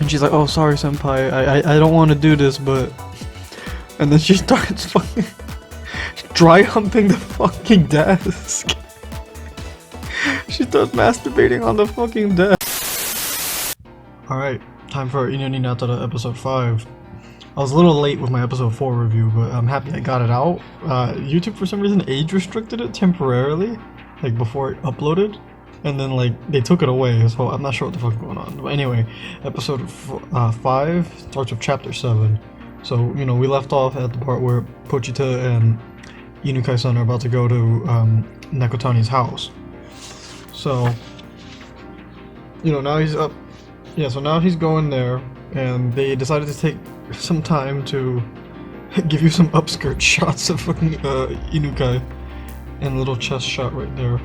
And she's like, oh, sorry, senpai, I don't want to do this, but... And then she starts fucking dry humping the fucking desk. She starts masturbating on the fucking desk. Alright, time for犬になったらepisode 5. I was a little late with my episode 4 review, but I'm happy I got it out. YouTube for some reason age restricted it temporarily, like before it uploaded. And then like they took it away, so I'm not sure what the fuck's going on. But anyway, episode 5 starts with chapter 7. So, you know, we left off at the part where Pochita and Inukai-san are about to go to Nekotani's house. So, you know, now he's up. Yeah, so now he's going there, and they decided to take some time to give you some upskirt shots of fucking Inukai, and a little chest shot right there.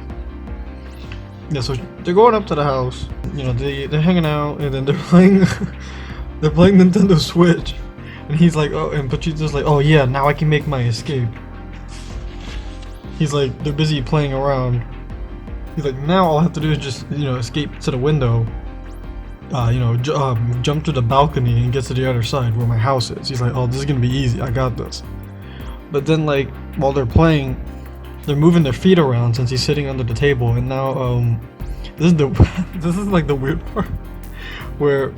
Yeah, so they're going up to the house. You know, they're hanging out, and then they're playing they're playing Nintendo Switch. And he's like, oh, and Pochita's like, oh yeah, now I can make my escape. He's like, they're busy playing around. He's like, now all I have to do is just, you know, escape to the window. You know, jump to the balcony and get to the other side where my house is. He's like, oh, this is gonna be easy, I got this. But then, like, while they're playing, they're moving their feet around since he's sitting under the table. And now, this is like the weird part where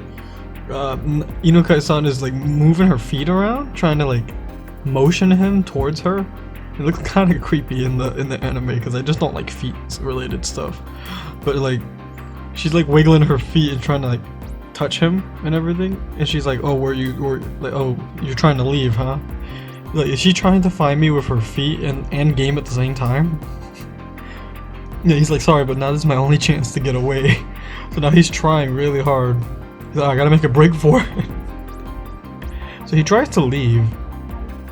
Inukai-san is like moving her feet around, trying to like motion him towards her. It looks kind of creepy in the anime because I just don't like feet related stuff. But like, she's like wiggling her feet and trying to like touch him and everything. And she's like, "Oh, like, oh, you're trying to leave, huh?" Like, is she trying to find me with her feet and game at the same time? Yeah, he's like, "Sorry, but now this is my only chance to get away." So now he's trying really hard. He's like, I gotta make a break for it. So he tries to leave,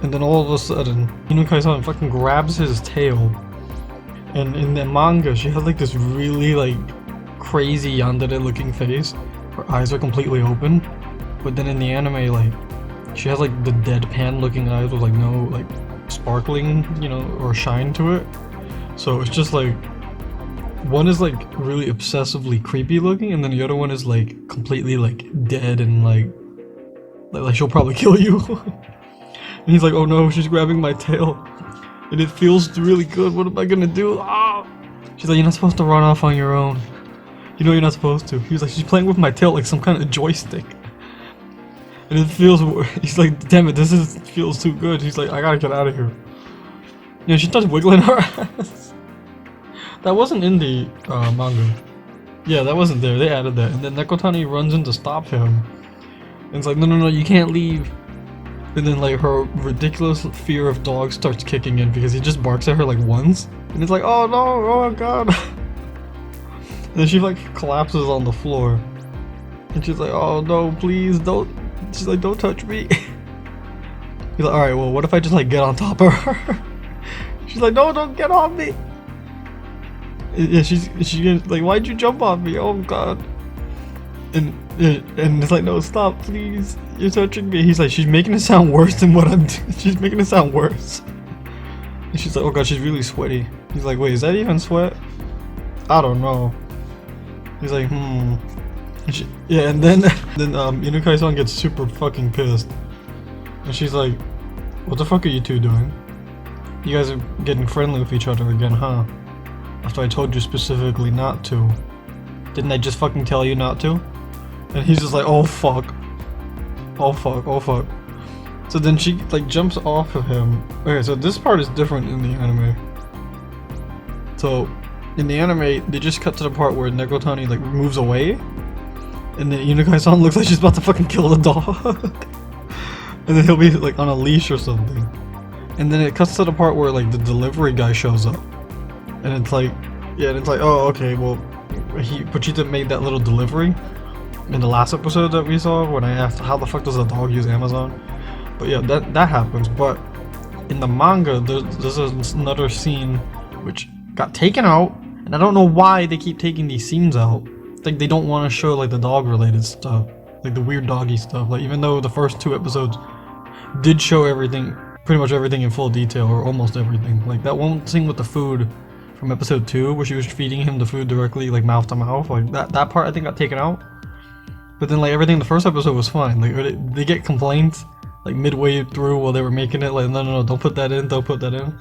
and then all of a sudden, Inukai-san fucking grabs his tail. And in the manga, she has like this really like crazy yandere looking face. Her eyes are completely open. But then in the anime, like, she has like the deadpan looking eyes with like no like sparkling, you know, or shine to it. So it's just like, one is like really obsessively creepy looking, and then the other one is like completely like dead and like she'll probably kill you. And he's like, oh no, she's grabbing my tail, and it feels really good. What am I gonna do? Ah! She's like, you're not supposed to run off on your own. You know you're not supposed to. He was like, she's playing with my tail like some kind of joystick, and it feels. He's like, damn it, feels too good. He's like, I gotta get out of here. Yeah, she starts wiggling her ass. That wasn't in the manga. Yeah, that wasn't there. They added that. And then Nekotani runs in to stop him. And it's like, no, you can't leave. And then like her ridiculous fear of dogs starts kicking in because he just barks at her like once. And it's like, oh no, oh god. And then she like collapses on the floor. And she's like, oh no, please don't. She's like, don't touch me. He's like, alright, well, what if I just like get on top of her? She's like, no, don't get on me. Yeah, she's like, why'd you jump on me? Oh god. And it's like, no, stop, please. You're touching me. He's like, she's making it sound worse than what I'm doing. She's making it sound worse. And she's like, oh god, she's really sweaty. He's like, wait, is that even sweat? I don't know. He's like, And and then Inukai-san gets super fucking pissed. And she's like, what the fuck are you two doing? You guys are getting friendly with each other again, huh? After I told you specifically not to. Didn't I just fucking tell you not to? And he's just like, oh fuck. Oh fuck, oh fuck. So then she like jumps off of him. Okay, so this part is different in the anime. So in the anime, they just cut to the part where Nekotani like moves away. And then Inukai-san looks like she's about to fucking kill the dog. And then he'll be like on a leash or something. And then it cuts to the part where like the delivery guy shows up. And it's like, yeah, and it's like, oh, okay, well, Pochita made that little delivery in the last episode that we saw when I asked how the fuck does a dog use Amazon. But yeah, that happens. But in the manga, there's another scene which got taken out, and I don't know why they keep taking these scenes out. I think they don't want to show like the dog related stuff, like the weird doggy stuff. Like, even though the first 2 episodes did show everything, pretty much everything in full detail, or almost everything. Like that one scene with the food from episode 2 where she was feeding him the food directly, like mouth to mouth, like that part I think got taken out. But then like everything in the first episode was fine. Like they get complaints like midway through while they were making it. Like no, don't put that in. Don't put that in.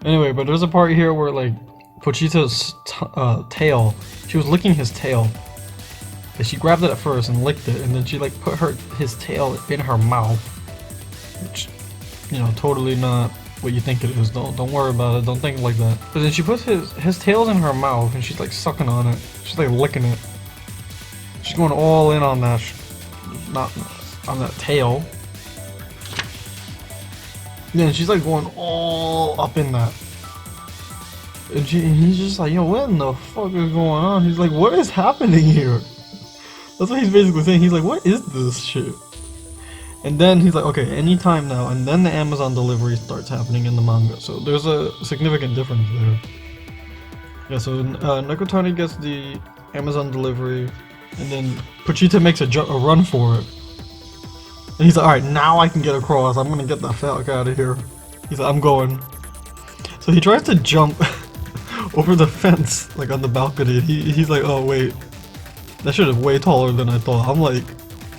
Anyway, but there's a part here where like Pochita's tail. She was licking his tail. And she grabbed it at first and licked it, and then she like put his tail in her mouth, which, you know, totally not what you think it is. Don't worry about it. Don't think like that. But then she puts his tail in her mouth, and she's like sucking on it. She's like licking it. She's going all in on that, not on that tail. Yeah, and she's like going all up in that. And he's just like, yo, what in the fuck is going on? He's like, what is happening here? That's what he's basically saying. He's like, what is this shit? And then he's like, okay, anytime now. And then the Amazon delivery starts happening in the manga. So there's a significant difference there. Yeah, so Nakatani gets the Amazon delivery, and then Pochita makes a run for it. And he's like, alright, now I can get across. I'm gonna get the fuck out of here. He's like, I'm going. So he tries to jump over the fence, like on the balcony. He's like, oh wait. That shit is way taller than I thought. I'm like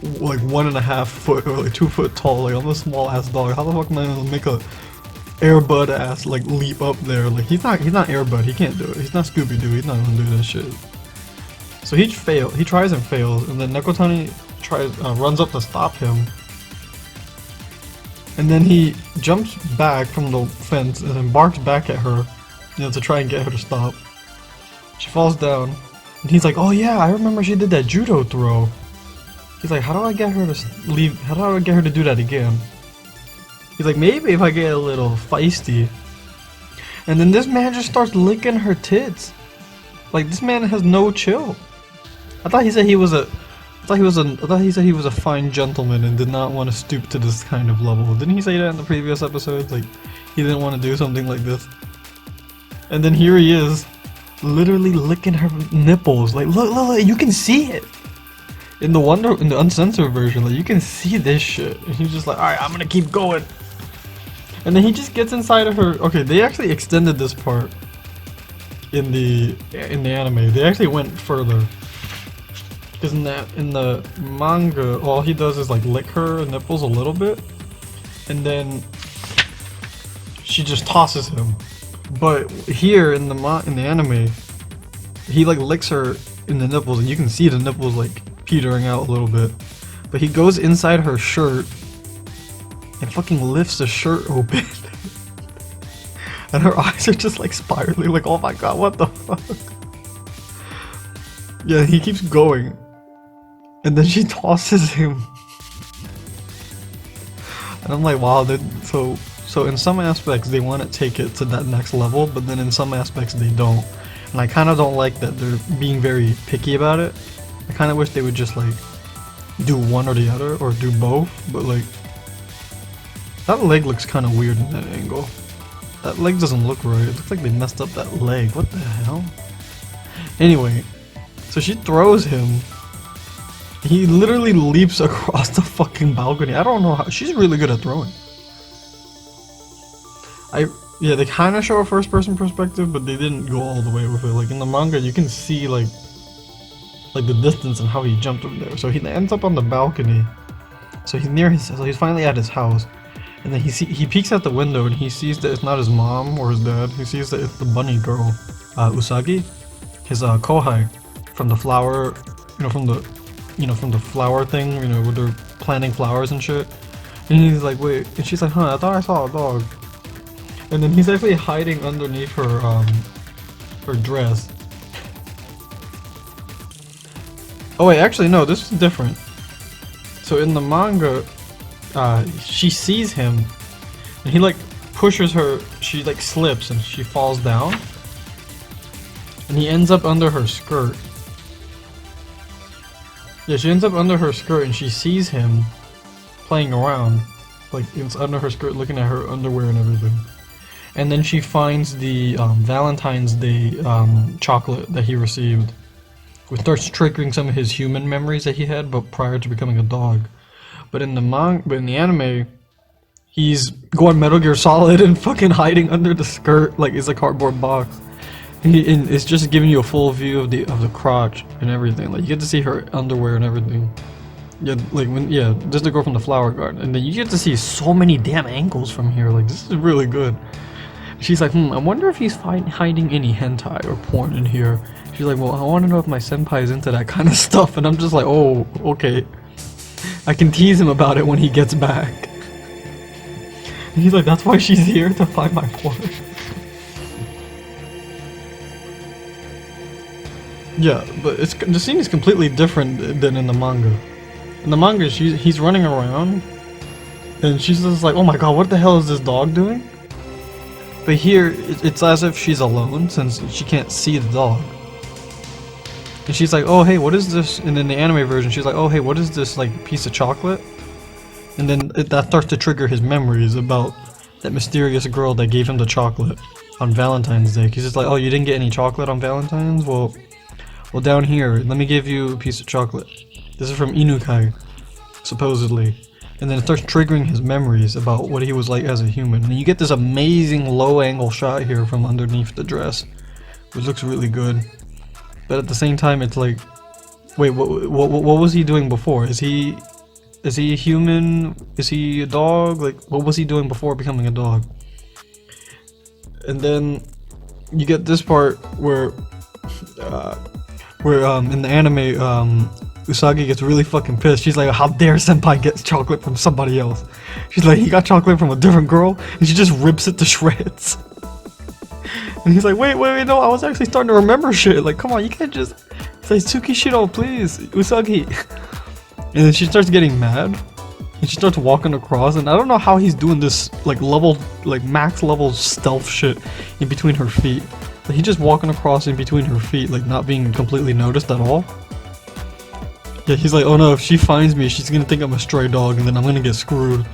1.5 foot or like 2 foot tall. Like I'm a small ass dog. How the fuck am I gonna make a Airbud ass like leap up there? Like he's not Airbud. He can't do it. He's not Scooby Doo. He's not gonna do that shit. So he tries and fails, and then Nekotani runs up to stop him, and then he jumps back from the fence and then barks back at her, you know, to try and get her to stop. She falls down. And he's like, oh yeah, I remember she did that judo throw. He's like, how do I get her to leave? How do I get her to do that again? He's like, maybe if I get a little feisty. And then this man just starts licking her tits. Like this man has no chill. I thought he said he was a fine gentleman and did not want to stoop to this kind of level. Didn't he say that in the previous episodes? Like he didn't want to do something like this. And then here he is, literally licking her nipples. Like look, you can see it in the uncensored version. Like you can see this shit. And he's just like, all right, I'm gonna keep going. And then he just gets inside of her. Okay, they actually extended this part in the anime. They actually went further, because in the manga, all he does is like lick her nipples a little bit, and then she just tosses him. But here in the anime, he like licks her in the nipples, and you can see the nipples like petering out a little bit. But he goes inside her shirt and fucking lifts the shirt open. And her eyes are just like spiraling, like, oh my god, what the fuck? Yeah, he keeps going. And then she tosses him. And I'm like, wow, so in some aspects they want to take it to that next level, but then in some aspects they don't. And I kind of don't like that they're being very picky about it. I kind of wish they would just like do one or the other, or do both, but like that leg looks kind of weird in that angle. That leg doesn't look right. It looks like they messed up that leg. What the hell? Anyway, so she throws him. He literally leaps across the fucking balcony. I don't know how. She's really good at throwing. Yeah, they kind of show a first-person perspective, but they didn't go all the way with it. Like in the manga, you can see like the distance and how he jumped from there. So he ends up on the balcony. So he's near so he's finally at his house. And then he peeks out the window and he sees that it's not his mom or his dad. He sees that it's the bunny girl, Usagi, his kohai, from the flower, from the flower thing, where they're planting flowers and shit. And he's like, wait, and she's like, huh, I thought I saw a dog. And then he's actually hiding underneath her dress. Oh wait, actually no, this is different. So in the manga, she sees him, and he like pushes her. She like slips and she falls down, and he ends up under her skirt. Yeah, she ends up under her skirt, and she sees him playing around, like it's under her skirt, looking at her underwear and everything. And then she finds the Valentine's Day chocolate that he received, which starts triggering some of his human memories that he had, but prior to becoming a dog. But in the anime, he's going Metal Gear Solid and fucking hiding under the skirt like it's a cardboard box. And it's just giving you a full view of the crotch and everything. Like you get to see her underwear and everything. Yeah, like this is the girl from the flower garden, and then you get to see so many damn angles from here. Like this is really good. She's like, I wonder if he's hiding any hentai or porn in here. She's like, well, I want to know if my senpai is into that kind of stuff, and I'm just like, oh, okay. I can tease him about it when he gets back. And he's like, that's why she's here, to find my porn. Yeah, but the scene is completely different than in the manga. In the manga, he's running around, and she's just like, oh my god, what the hell is this dog doing? But here, it's as if she's alone, since she can't see the dog. And she's like, oh hey, what is this? And in the anime version, she's like, oh hey, what is this, like, piece of chocolate? And then that starts to trigger his memories about that mysterious girl that gave him the chocolate on Valentine's Day. He's just like, oh, you didn't get any chocolate on Valentine's? Well, down here, let me give you a piece of chocolate. This is from Inukai, supposedly. And then it starts triggering his memories about what he was like as a human. And you get this amazing low-angle shot here from underneath the dress, which looks really good. But at the same time, it's like, wait, what was he doing before? Is he human? Is he a dog? Like, what was he doing before becoming a dog? And then you get this part where in the anime, Usagi gets really fucking pissed. She's like, how dare senpai get chocolate from somebody else? She's like, he got chocolate from a different girl, and she just rips it to shreds. And he's like, wait, no, I was actually starting to remember shit. Like, come on, you can't just say Tsukishiro, please, Usagi. And then she starts getting mad, and she starts walking across, and I don't know how he's doing this, like, max level stealth shit in between her feet. Like, he's just walking across in between her feet, like, not being completely noticed at all. Yeah, he's like, oh no, if she finds me, she's gonna think I'm a stray dog, and then I'm gonna get screwed.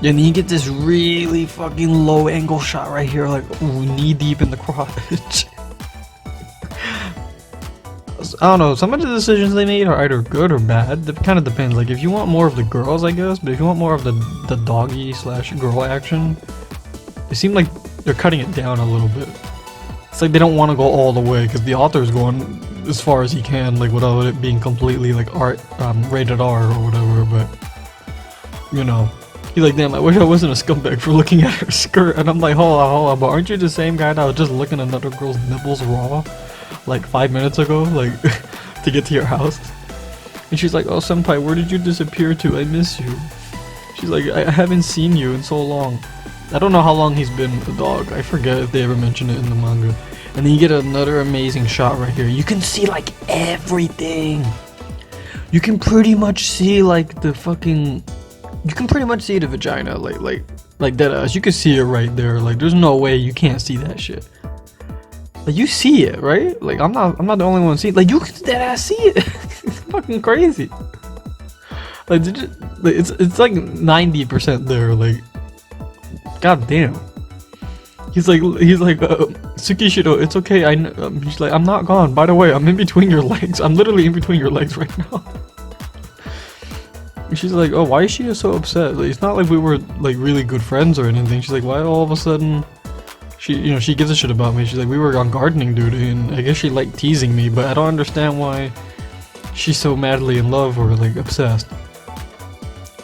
Yeah, and then you get this really fucking low angle shot right here, like, knee deep in the crotch. I don't know, some of the decisions they made are either good or bad. It kind of depends. Like, if you want more of the girls, I guess, but if you want more of the doggy slash girl action, it seemed like they're cutting it down a little bit. It's like they don't want to go all the way, because the author's going as far as he can, like, without it being completely, like, rated R or whatever, but, you know. He's like, damn, I wish I wasn't a scumbag for looking at her skirt. And I'm like, hold on, but aren't you the same guy that was just looking at another girl's nipples raw, like, 5 minutes ago, like, to get to your house? And she's like, oh, senpai, where did you disappear to? I miss you. She's like, I haven't seen you in so long. I don't know how long he's been a dog. I forget if they ever mention it in the manga. And then you get another amazing shot right here. You can see, like, everything. You can pretty much see, like, the fucking... You can pretty much see the vagina, like deadass. You can see it right there. Like, there's no way you can't see that shit. Like, you see it, right? Like, I'm not the only one seeing. Like, you can deadass see it. It's fucking crazy. Like, it's like 90% there. Like, god damn. He's like, Tsukishiro, it's okay. He's like, I'm not gone. By the way, I'm in between your legs. I'm literally in between your legs right now. She's like, oh, why is she so upset? Like, it's not like we were, like, really good friends or anything. She's like, why all of a sudden she gives a shit about me. She's like, we were on gardening duty, and I guess she liked teasing me, but I don't understand why she's so madly in love or, like, obsessed.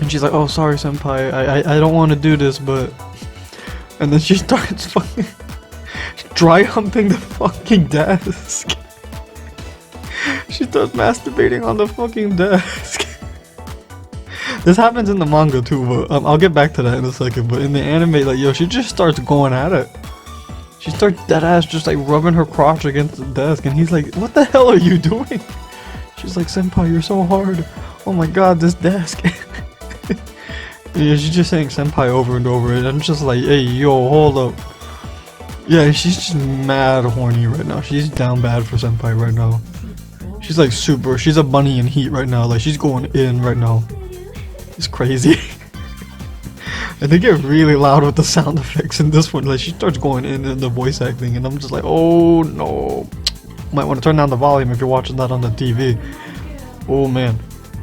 And she's like, oh, sorry, senpai, I don't want to do this, but... And then she starts fucking dry humping the fucking desk. She starts masturbating on the fucking desk. This happens in the manga too, but I'll get back to that in a second. But in the anime, like, yo, she just starts going at it. She starts deadass just, like, rubbing her crotch against the desk, and he's like, what the hell are you doing? She's like, senpai, you're so hard. Oh my god, this desk. Yeah, she's just saying senpai over and over, and I'm just like, hey, yo, hold up. Yeah, she's just mad horny right now. She's down bad for senpai right now. She's like she's a bunny in heat right now. Like, she's going in right now. It's crazy. And they get really loud with the sound effects in this one. Like, she starts going in the voice acting, and I'm just like, oh no. Might want to turn down the volume if you're watching that on the TV. Oh man.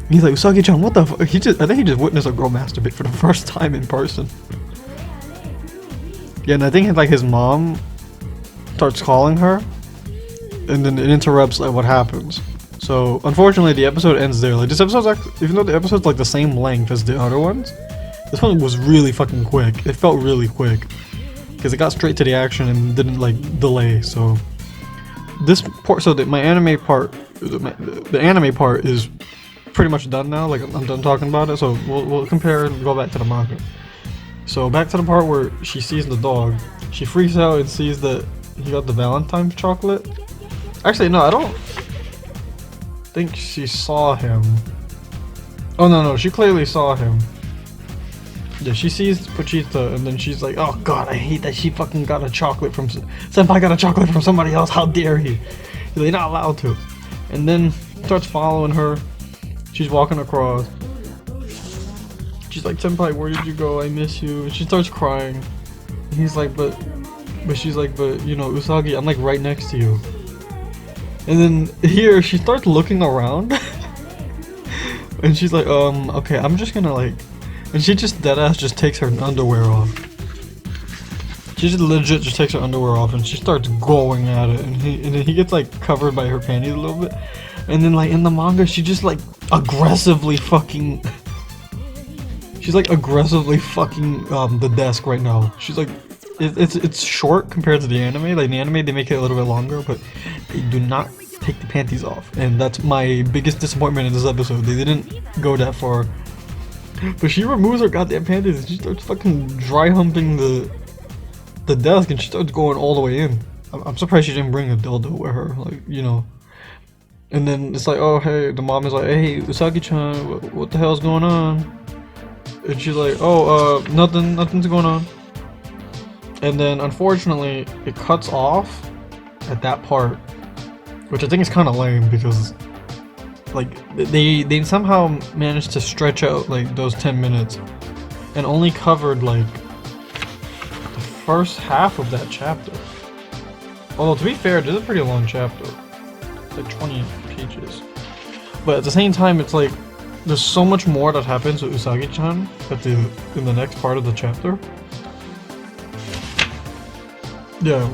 He's like, Usagi-chan, what the fuck? I think he just witnessed a girl masturbate for the first time in person. Yeah, and I think, like, his mom starts calling her, and then it interrupts like what happens. So unfortunately, the episode ends there. Like this episode's actually, even though the episode's like the same length as the other ones, this one was really fucking quick. It felt really quick because it got straight to the action and didn't like delay. So this part, so that my anime part, the anime part is pretty much done now. Like I'm done talking about it. So we'll compare and go back to the manga. So back to the part where she sees the dog. She freaks out and sees that he got the Valentine's chocolate. Actually, no, I don't think she saw him. Oh no, she clearly saw him. Yeah, she sees Pochita and then she's like, oh god, I hate that she fucking got a chocolate from senpai got a chocolate from somebody else, how dare he. They're not allowed to. And then starts following her. She's walking across. She's like, senpai, where did you go? I miss you. And she starts crying. And he's like, but she's like, but you know, Usagi, I'm like right next to you. And then here she starts looking around. And she's like, okay, I'm just gonna like, and she just deadass just takes her underwear off. She just legit just takes her underwear off and she starts going at it, and then he gets like covered by her panties a little bit. And then like in the manga she just like aggressively fucking she's like aggressively fucking the desk right now. She's like it's short compared to the anime. Like in the anime they make it a little bit longer, but they do not take the panties off. And that's my biggest disappointment in this episode. They didn't go that far. But she removes her goddamn panties and she starts fucking dry humping the desk, and she starts going all the way in. I'm surprised she didn't bring a dildo with her, like, you know. And then it's like, oh hey, the mom is like, hey Usagi-chan, what the hell's going on? And she's like, oh nothing's going on. And then unfortunately it cuts off at that part, which I think is kind of lame because like they somehow managed to stretch out like those 10 minutes and only covered like the first half of that chapter. Although to be fair, this is a pretty long chapter. It's like 20 pages. But at the same time, it's like there's so much more that happens with Usagi-chan in the next part of the chapter. Yeah.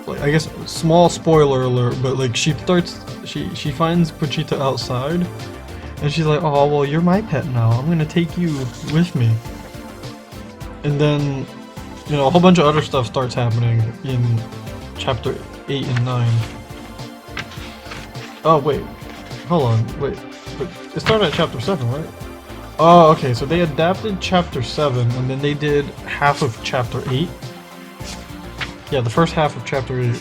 Like I guess small spoiler alert, but like she finds Pochita outside, and she's like, oh well, you're my pet now. I'm gonna take you with me. And then, you know, a whole bunch of other stuff starts happening in chapter 8 and 9. Oh wait, hold on, wait. But it started at chapter 7, right? Oh, okay. So they adapted chapter 7, and then they did half of chapter 8. Yeah, the first half of chapter 8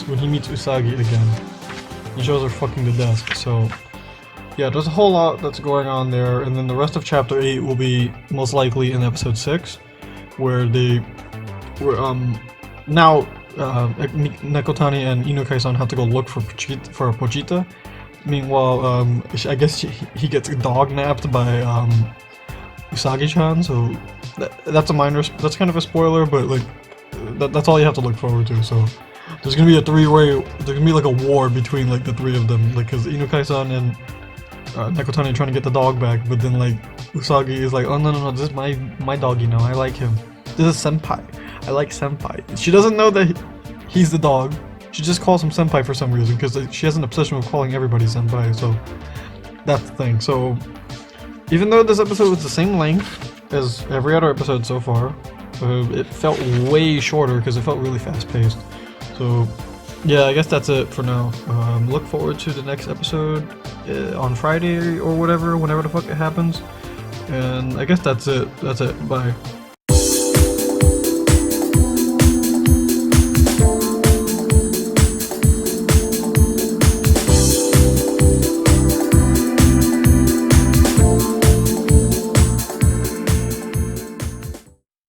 when he meets Usagi again. He shows her fucking the desk. So yeah, there's a whole lot that's going on there, and then the rest of chapter 8 will be most likely in episode 6, where now Nekotani and Inukai-san have to go look for Pochita. Meanwhile, I guess he gets dog napped by Usagi-chan, so that's kind of a spoiler, but like that's all you have to look forward to. So there's gonna be a three-way, there's gonna be like a war between like the three of them, like because Inukai-san and Nekotani are trying to get the dog back, but then like Usagi is like, oh no, this is my doggy now, I like him. This is senpai, I like senpai. She doesn't know that he's the dog. She just calls him senpai for some reason, because she has an obsession with calling everybody senpai, so that's the thing. So even though this episode was the same length as every other episode so far, it felt way shorter because it felt really fast-paced. So yeah, I guess that's it for now. Look forward to the next episode on Friday or whatever, whenever the fuck it happens. And I guess that's it. Bye.